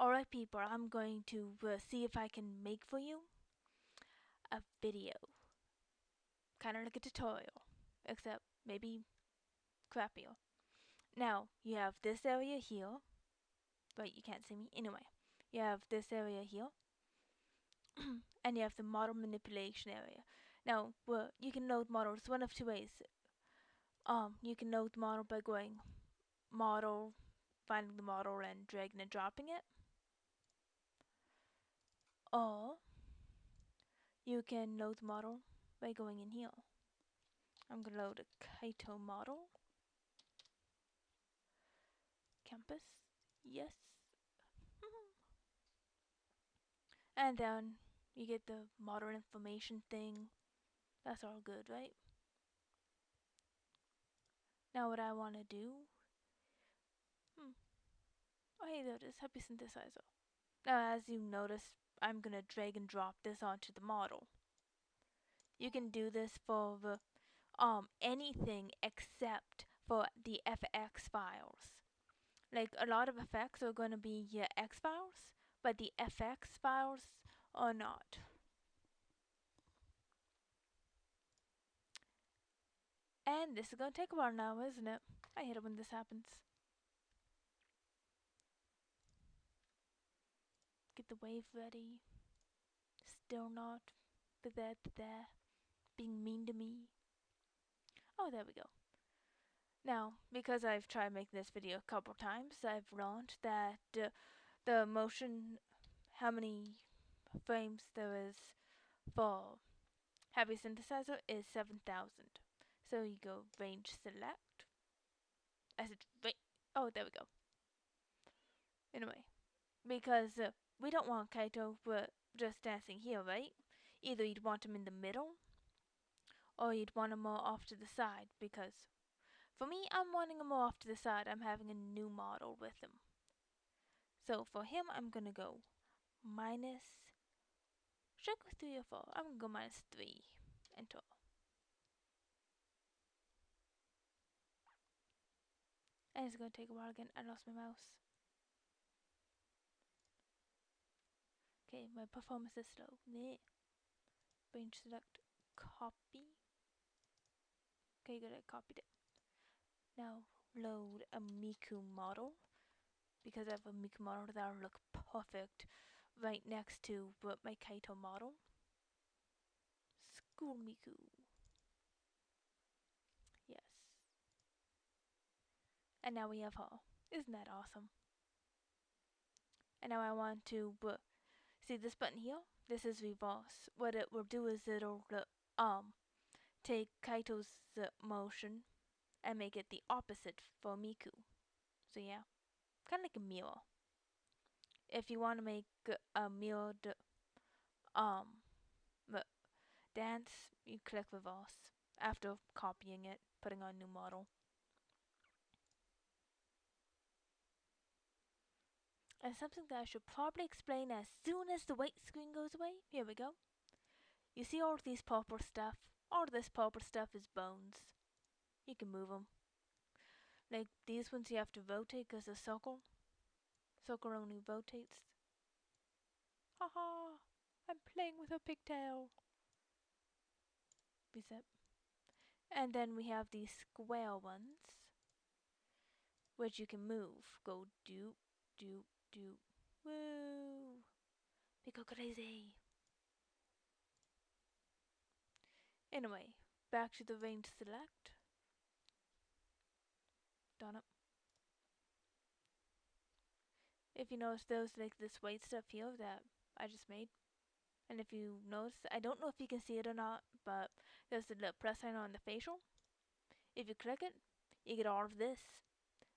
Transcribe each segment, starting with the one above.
Alright people, I'm going to see if I can make for you a video. Kind of like a tutorial, except maybe crappier. Now, you have this area here. But you can't see me. Anyway, you have this area here. And you have the model manipulation area. Now, you can load models one of two ways. You can load the model by going model, finding the model and dragging and dropping it. Or you can load the model by going in here. I'm going to load a Kaito model. Campus. Yes. And then you get the model information thing. That's all good, right? Now what I want to do... Oh hey there it is, Happy Synthesizer. Now as you notice, I'm going to drag and drop this onto the model. You can do this for the, anything except for the FX files. Like a lot of effects are going to be X files, but the FX files are not. And this is going to take a while now, isn't it? I hate it when this happens. Get the wave ready. Still not. There. Being mean to me. Oh, there we go. Now, because I've tried making this video a couple times, I've learned that the motion, how many frames there is for Happy Synthesizer is 7,000. So you go range select. I said, oh, there we go. Anyway, because we don't want Kaito just dancing here, right? Either you'd want him in the middle, or you'd want him more off to the side, because for me, I'm wanting him more off to the side. I'm having a new model with him. So for him, I'm going to go minus, should I go 3 or 4? I'm going to go minus 3. Enter. And it's going to take a while again. I lost my mouse. Okay, my performance is slow. Range select, copy. Okay, good, I copied it. Now load a Miku model, because I have a Miku model that'll look perfect right next to my Kaito model. School Miku. Yes. And now we have her. Isn't that awesome? And now I want to see this button here. This is reverse. What it will do is it'll take Kaito's motion and make it the opposite for Miku. So yeah, kind of like a mirror. If you want to make a mirrored dance, you click reverse after copying it, putting on new model. And something that I should probably explain as soon as the white screen goes away. Here we go. You see all these purple stuff? All this purple stuff is bones. You can move them. Like these ones you have to rotate because the circle. Circle only rotates. Haha! I'm playing with a pigtail. Reset. And then we have these square ones, which you can move. Go do. Woo! We go crazy. Anyway, back to the range select. Done it. If you notice, there's like this white stuff here that I just made. And if you notice, I don't know if you can see it or not, but there's a little plus sign on the facial. If you click it, you get all of this.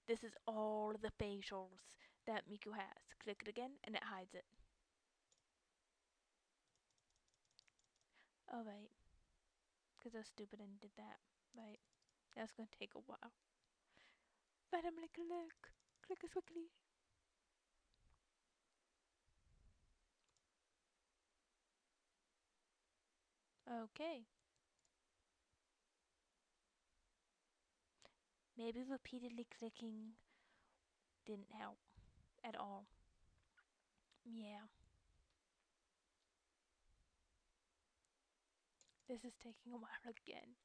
This is all the facials that Miku has. Click it again and it hides it. Alright. Because I was stupid and did that. Right. That's going to take a while. Randomly click. Click as quickly. Okay. Maybe repeatedly clicking didn't help at all. Yeah, this is taking a while again.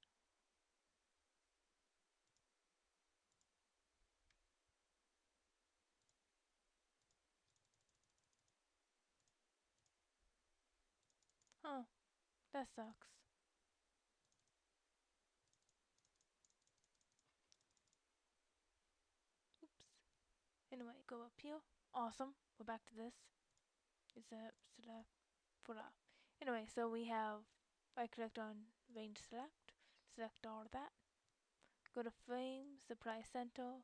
Huh, that sucks. Oops. Anyway, go up here. Awesome. We're back to this. Is that select? Voila. Anyway, so we have, I clicked on range select all of that. Go to frame, supply center.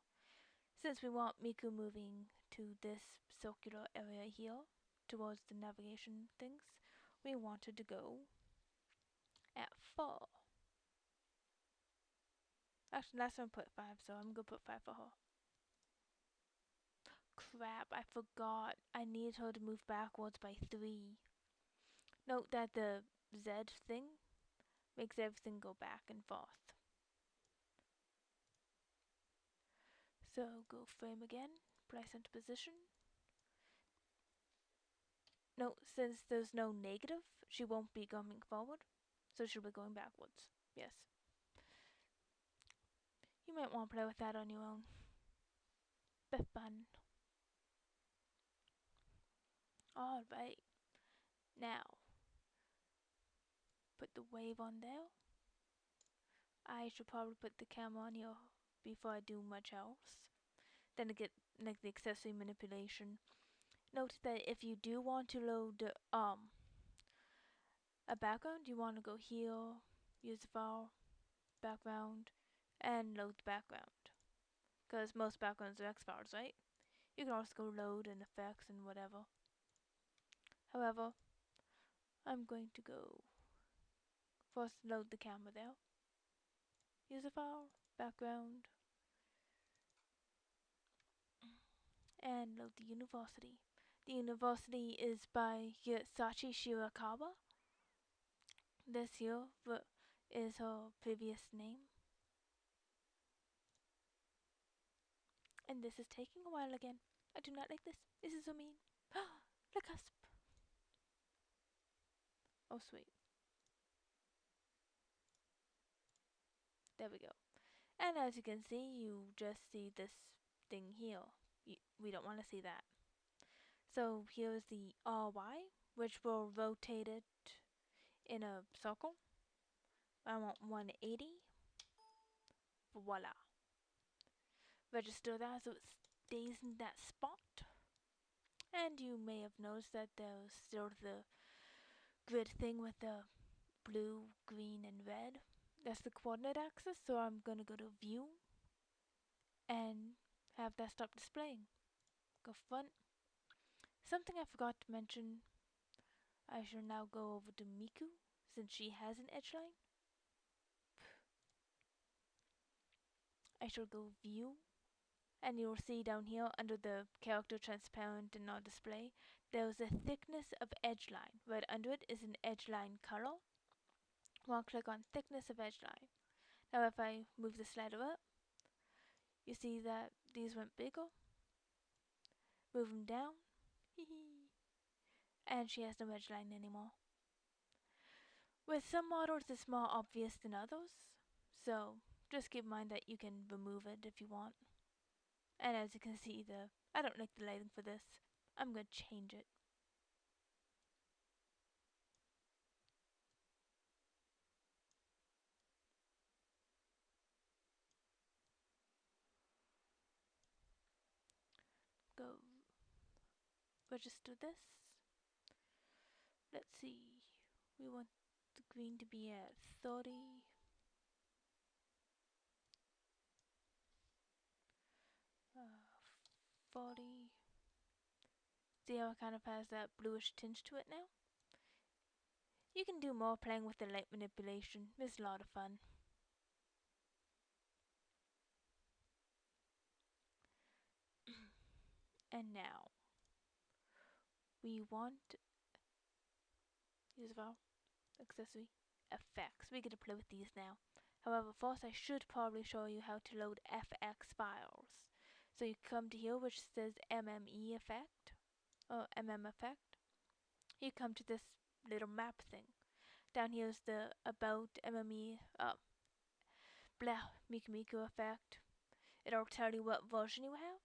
Since we want Miku moving to this circular area here, towards the navigation things, we wanted to go at 4. Actually, last time I put 5, so I'm gonna put 5 for her. Crap, I forgot. I need her to move backwards by 3. Note that the Z thing makes everything go back and forth. So go frame again, place into position. No, since there's no negative, she won't be going forward, so she'll be going backwards. Yes. You might want to play with that on your own. Be fun. Alright. Now, put the wave on there. I should probably put the camera on here before I do much else. Then to get like the accessory manipulation. Note that if you do want to load a background, you want to go here, use the file, background, and load the background. Because most backgrounds are X files, right? You can also go load and effects and whatever. However, I'm going to go first load the camera there. Use a file, background, and load the university. The university is by Sachi Shirakawa. This here is her previous name. And this is taking a while again. I do not like this. This is so mean. The cusp. Oh, sweet. There we go. And as you can see, you just see this thing here. We don't want to see that. So here's the RY, which will rotate it in a circle. I want 180. Voila. Register that so it stays in that spot. And you may have noticed that there's still the grid thing with the blue, green, and red. That's the coordinate axis, so I'm gonna go to view and have that stop displaying. Go front. Something I forgot to mention, I shall now go over to Miku since she has an edge line. I shall go view, and you'll see down here under the character transparent and not display, there's a thickness of edge line. Right under it is an edge line color. I'll click on thickness of edge line. Now if I move the slider up, you see that these went bigger. Move them down. And she has no edge line anymore. With some models it's more obvious than others, so just keep in mind that you can remove it if you want. And as you can see, I don't like the lighting for this. I'm going to change it. Go register this. Let's see. We want the green to be at 30. 40. See how it kind of has that bluish tinge to it now? You can do more playing with the light manipulation. It's a lot of fun. And now, we want, use of our accessory, effects. We get to play with these now. However, first I should probably show you how to load FX files. So you come to here which says MME effect. effect, you come to this little map thing. Down here is the about MME blah Miku Miku effect. It'll tell you what version you have.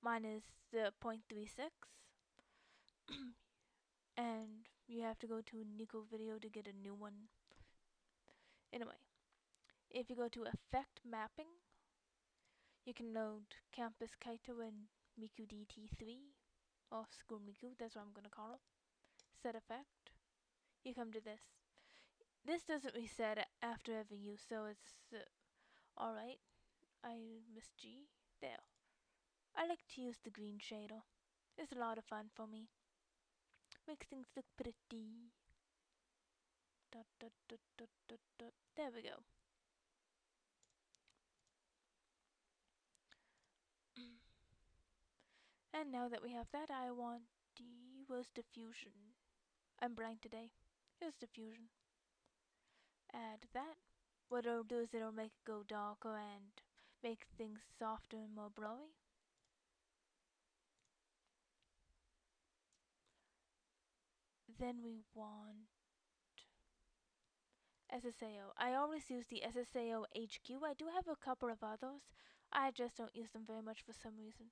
Mine is the 0.36, and you have to go to Nico video to get a new one. Anyway, if you go to effect mapping, you can load Campus Kaito and Miku DT3, or School Miku, that's what I'm gonna call it. Set effect. You come to this. This doesn't reset after every use, so it's alright. I miss G. There. I like to use the green shader. It's a lot of fun for me. Makes things look pretty. Dot, dot, dot, dot, dot, dot. There we go. And now that we have that, I want the diffusion. I'm blank today. Here's diffusion. Add that. What it'll do is it'll make it go darker and make things softer and more blurry. Then we want SSAO. I always use the SSAO HQ. I do have a couple of others. I just don't use them very much for some reason.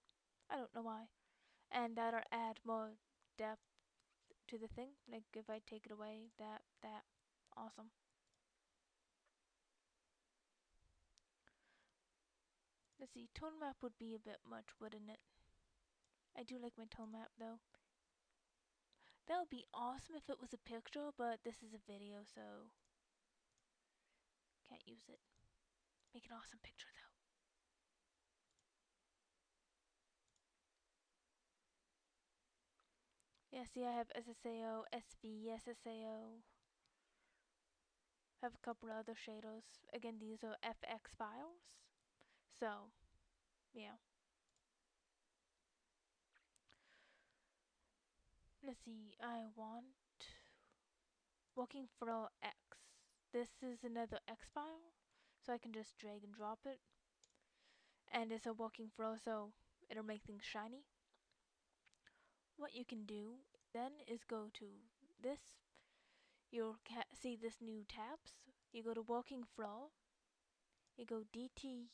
I don't know why. And that'll add more depth to the thing. Like if I take it away, that, awesome. Let's see, tone map would be a bit much, wouldn't it? I do like my tone map though. That would be awesome if it was a picture, but this is a video, so can't use it. Make an awesome picture though. Yeah, see, I have SSAO, SV, SSAO. Have a couple other shaders. Again, these are FX files. So, yeah. Let's see, I want Walking Flow X. This is another X file, so I can just drag and drop it. And it's a walking flow, so it'll make things shiny. What you can do then is go to this. You'll see this new tabs. You go to walking flow. You go DT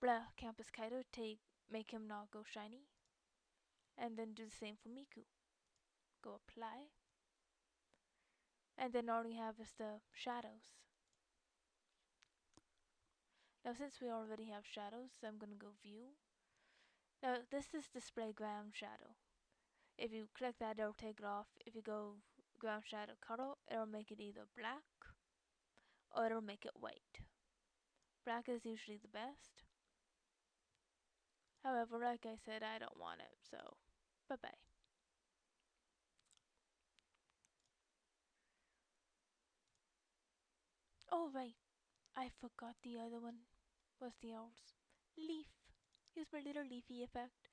blah Campus Kaito, make him not go shiny. And then do the same for Miku. Go apply. And then all you have is the shadows. Now since we already have shadows, I'm gonna go view. Now this is display ground shadow. If you click that, it'll take it off. If you go ground shadow color, it'll make it either black or it'll make it white. Black is usually the best. However, like I said, I don't want it, so bye-bye. Oh right, I forgot the other one. Was the owls. Leaf. Use my little leafy effect.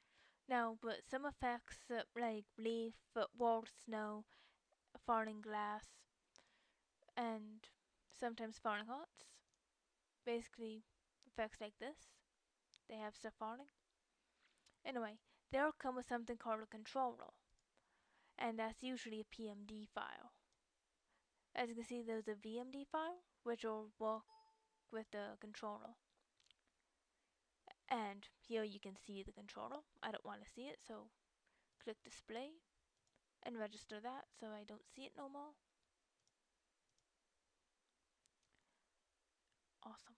Now, but some effects like leaf, wall, snow, falling glass, and sometimes falling hearts. Basically, effects like this. They have stuff falling. Anyway, they'll come with something called a controller, and that's usually a PMD file. As you can see, there's a VMD file, which will work with the controller. And here you can see the controller. I don't want to see it, so click display and register that so I don't see it no more. Awesome.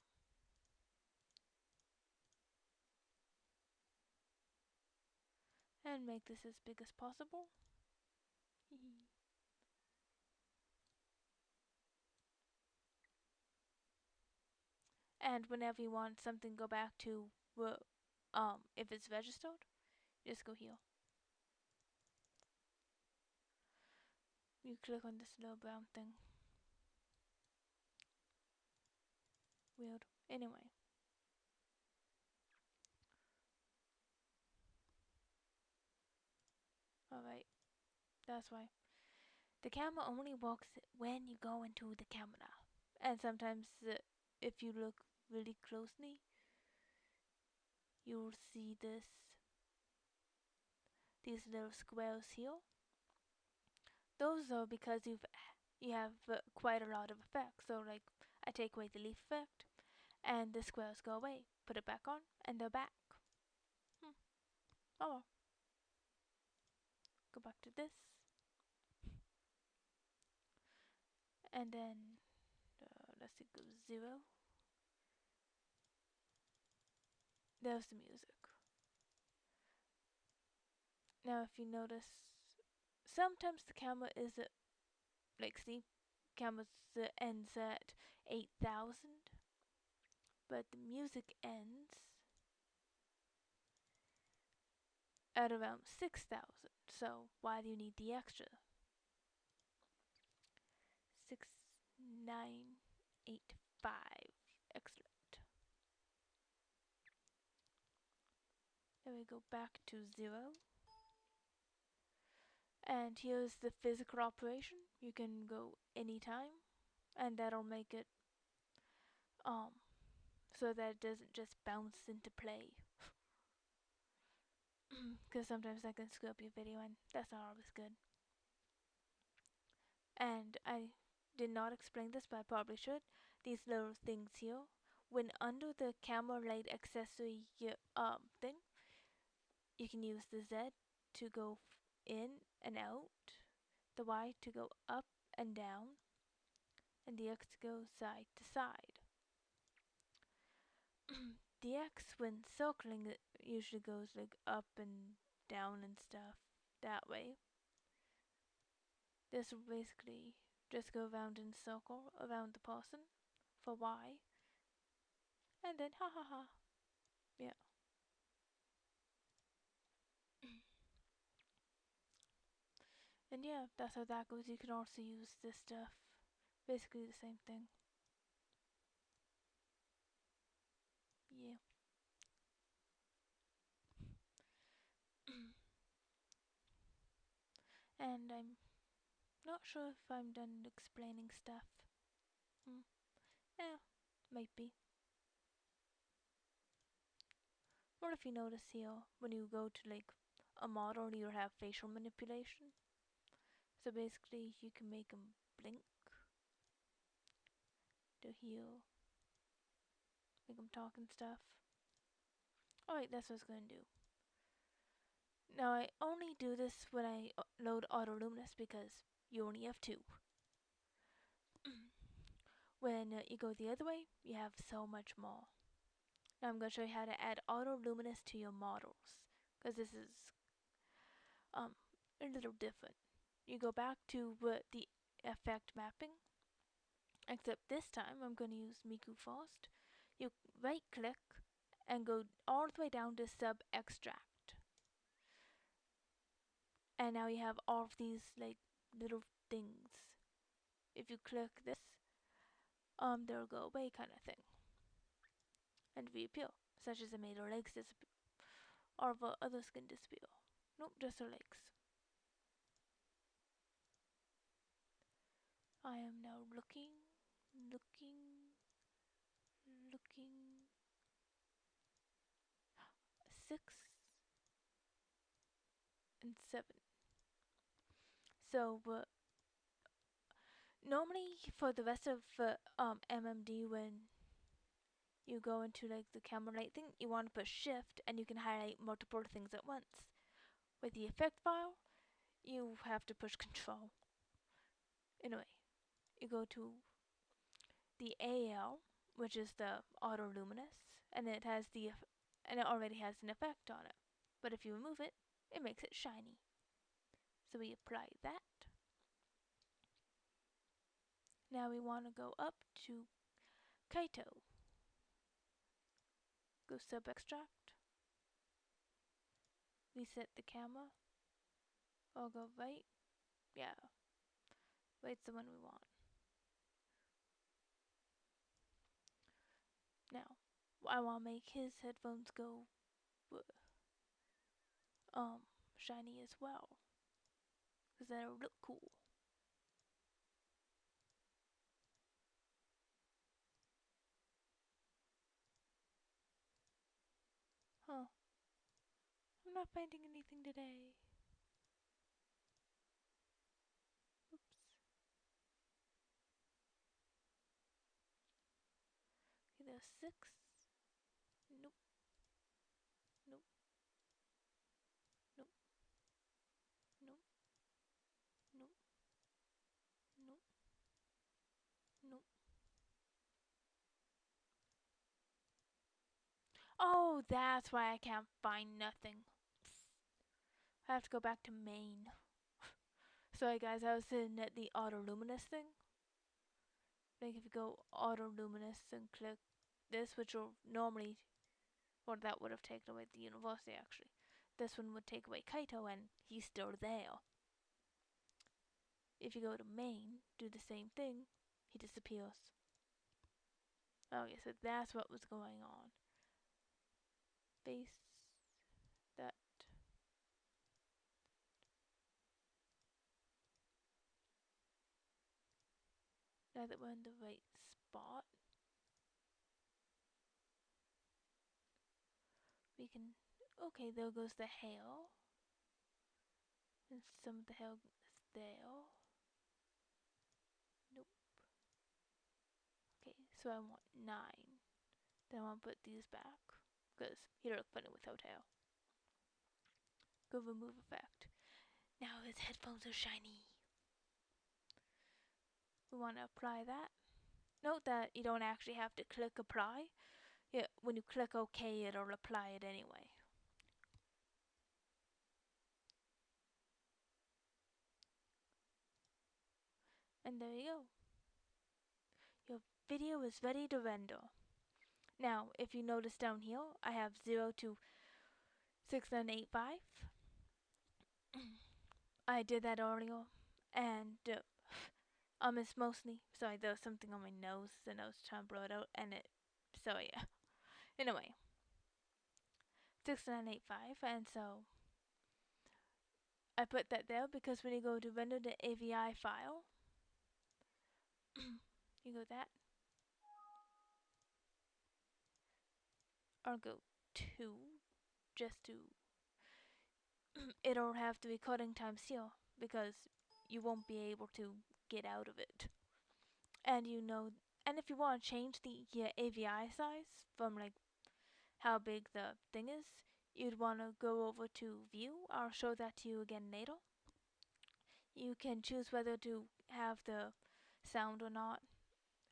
And make this as big as possible. And whenever you want something go back to if it's registered, just go here. You click on this little brown thing. Weird. Anyway. Alright. That's why. The camera only works when you go into the camera. And sometimes if you look really closely, you'll see this. these little squares here. Those are because you have quite a lot of effects. So like I take away the leaf effect, and the squares go away. Put it back on, and they're back. Hmm. Oh well. Go back to this, and then let's see, go 0. There's the music. Now, if you notice, sometimes the camera is like see, camera ends at 8,000, but the music ends at around 6,000. So why do you need the extra? 6985. Excellent. Then we go back to 0. And here's the physical operation. You can go anytime, and that'll make it so that it doesn't just bounce into play. Because sometimes that can screw up your video, and that's not always good. And I did not explain this, but I probably should. These little things here, when under the camera light accessory thing, you can use the Z to go in and out, the Y to go up and down, and the X to go side to side. The X, when circling, it usually goes like up and down and stuff that way. This will basically just go around in a circle around the person for Y, and then ha ha ha. Yeah. And yeah, that's how that goes. You can also use this stuff. Basically the same thing. Yeah. And I'm not sure if I'm done explaining stuff. Yeah, might be. Or if you notice here, when you go to like a model, you have facial manipulation. So basically, you can make them blink to heal, make them talk and stuff. Alright, that's what I was going to do. Now, I only do this when I load Autoluminous because you only have 2. When you go the other way, you have so much more. Now I'm going to show you how to add Autoluminous to your models, because this is a little different. You go back to the effect mapping, except this time I'm going to use Miku Fast. You right click and go all the way down to sub extract, and now you have all of these like little things. If you click this, they'll go away kind of thing and reappear, such as I made her legs disappear, or the other skin disappear. Nope, just her legs. I am now looking, looking, looking. 6 and 7. So normally for the rest of MMD, when you go into like the camera light thing, you want to push shift and you can highlight multiple things at once. With the effect file, you have to push control. Anyway, you go to the AL, which is the Autoluminous, and it already has an effect on it. But if you remove it, it makes it shiny. So we apply that. Now we want to go up to Kaito. Go sub extract. Reset the camera. I'll go right. Yeah. Right's the one we want. Now, I want to make his headphones go shiny as well, because that'll look cool. Huh. I'm not finding anything today. 6. Nope, nope, nope, nope, nope, nope, nope. Oh, that's why I can't find nothing. I have to go back to main. Sorry guys, I was sitting at the auto luminous thing. Like if you go auto luminous and click this, which will normally, or that would have taken away the university actually. This one would take away Kaito and he's still there. If you go to main, do the same thing, he disappears. Okay, so that's what was going on. Base that. Now that we're in the right spot, we can. Okay, there goes the hail. And some of the hail is there. Nope. Okay, so I want 9. Then I want to put these back. Because he look funny without hail. Go remove effect. Now his headphones are shiny. We want to apply that. Note that you don't actually have to click apply. Yeah, when you click OK, it'll apply it anyway. And there you go. Your video is ready to render. Now, if you notice down here, I have 0 to 6985. I did that earlier, and it's mostly, sorry, there was something on my nose, and I was trying to blow it out, and so yeah. Anyway, 6985, and so I put that there because when you go to render the AVI file, you go that, or go 2, just to, it'll have the recording times here, because you won't be able to get out of it. And and if you want to change the AVI size from like how big the thing is, you'd want to go over to view. I'll show that to you again later. You can choose whether to have the sound or not.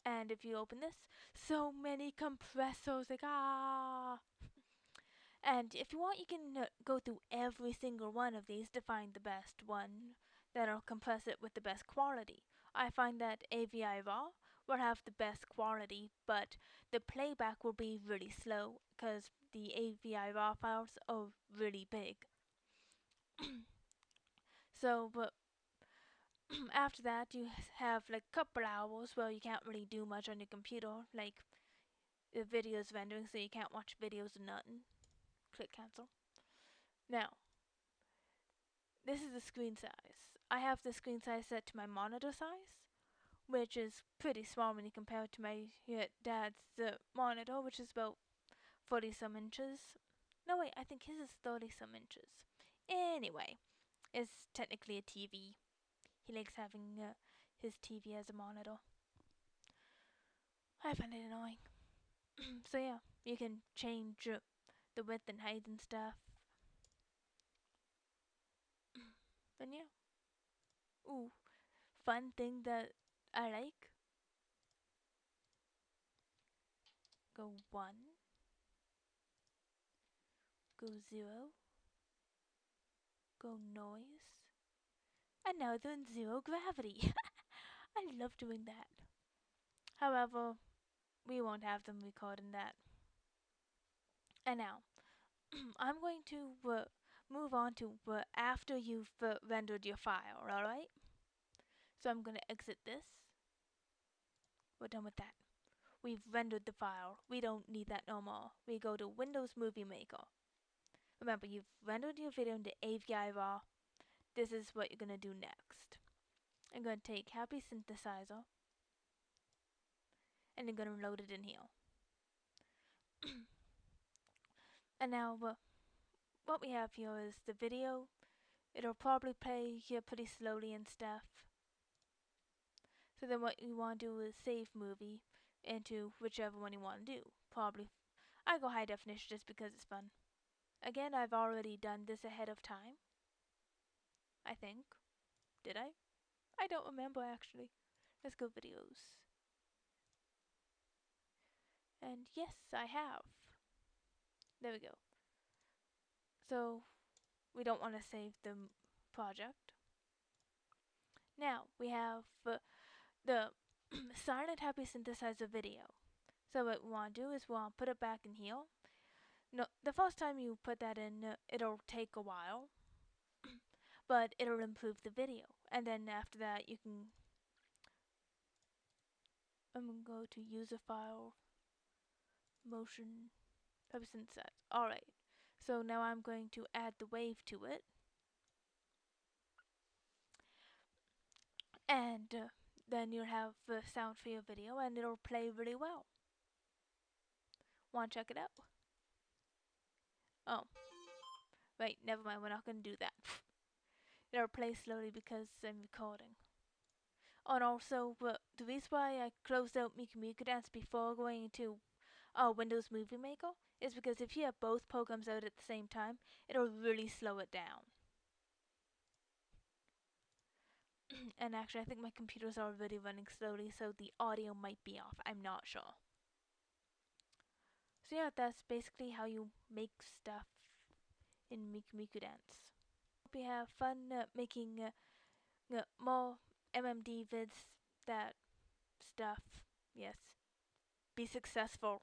And if you open this, so many compressors, like And if you want, you can go through every single one of these to find the best one that'll compress it with the best quality. I find that AVI RAW will have the best quality, but the playback will be really slow because the AVI RAW files are really big. So, but after that, you have like a couple hours where you can't really do much on your computer, like the video's rendering, so you can't watch videos or nothing. Click cancel. Now, this is the screen size. I have the screen size set to my monitor size, which is pretty small when you compare it to my dad's monitor, which is about 40 some inches. No, wait, I think his is 30 some inches. Anyway, it's technically a TV. He likes having his TV as a monitor. I find it annoying. So yeah, you can change the width and height and stuff. And yeah. Ooh, fun thing that I like. Go 1. Go 0. Go noise. And now they're in 0 gravity. I love doing that. However, we won't have them recording that. And now, I'm going to move on to after you've rendered your file, alright? So I'm going to exit this. We're done with that. We've rendered the file. We don't need that no more. We go to Windows Movie Maker. Remember, you've rendered your video into AVI RAW. This is what you're going to do next. I'm going to take Happy Synthesizer and I'm going to load it in here. And now what we have here is the video. It'll probably play here pretty slowly and stuff. So then what you want to do is save movie. into whichever one you want to do. Probably I go high definition just because it's fun. Again, I've already done this ahead of time. I think. Did I? I don't remember actually. Let's go videos. And yes, I have. There we go. So we don't want to save the project. Now we have the silent happy synthesizer video. So what we want to do is we want to put it back in here. No, the first time you put that in, it'll take a while, but it'll improve the video. And then after that, you can I'm gonna go to user file, motion, happy synthesizer. All right. So now I'm going to add the wave to it, and then you'll have sound for your video, and it'll play really well. Want to check it out? Oh, wait, never mind. We're not gonna do that. It'll play slowly because I'm recording. And also, the reason why I closed out Miku Miku Dance before going into Windows Movie Maker is because if you have both programs out at the same time, it'll really slow it down. And actually, I think my computer's already running slowly, so the audio might be off. I'm not sure. So yeah, that's basically how you make stuff in Miku Miku Dance. Hope you have fun making more MMD vids, that stuff. Yes. Be successful.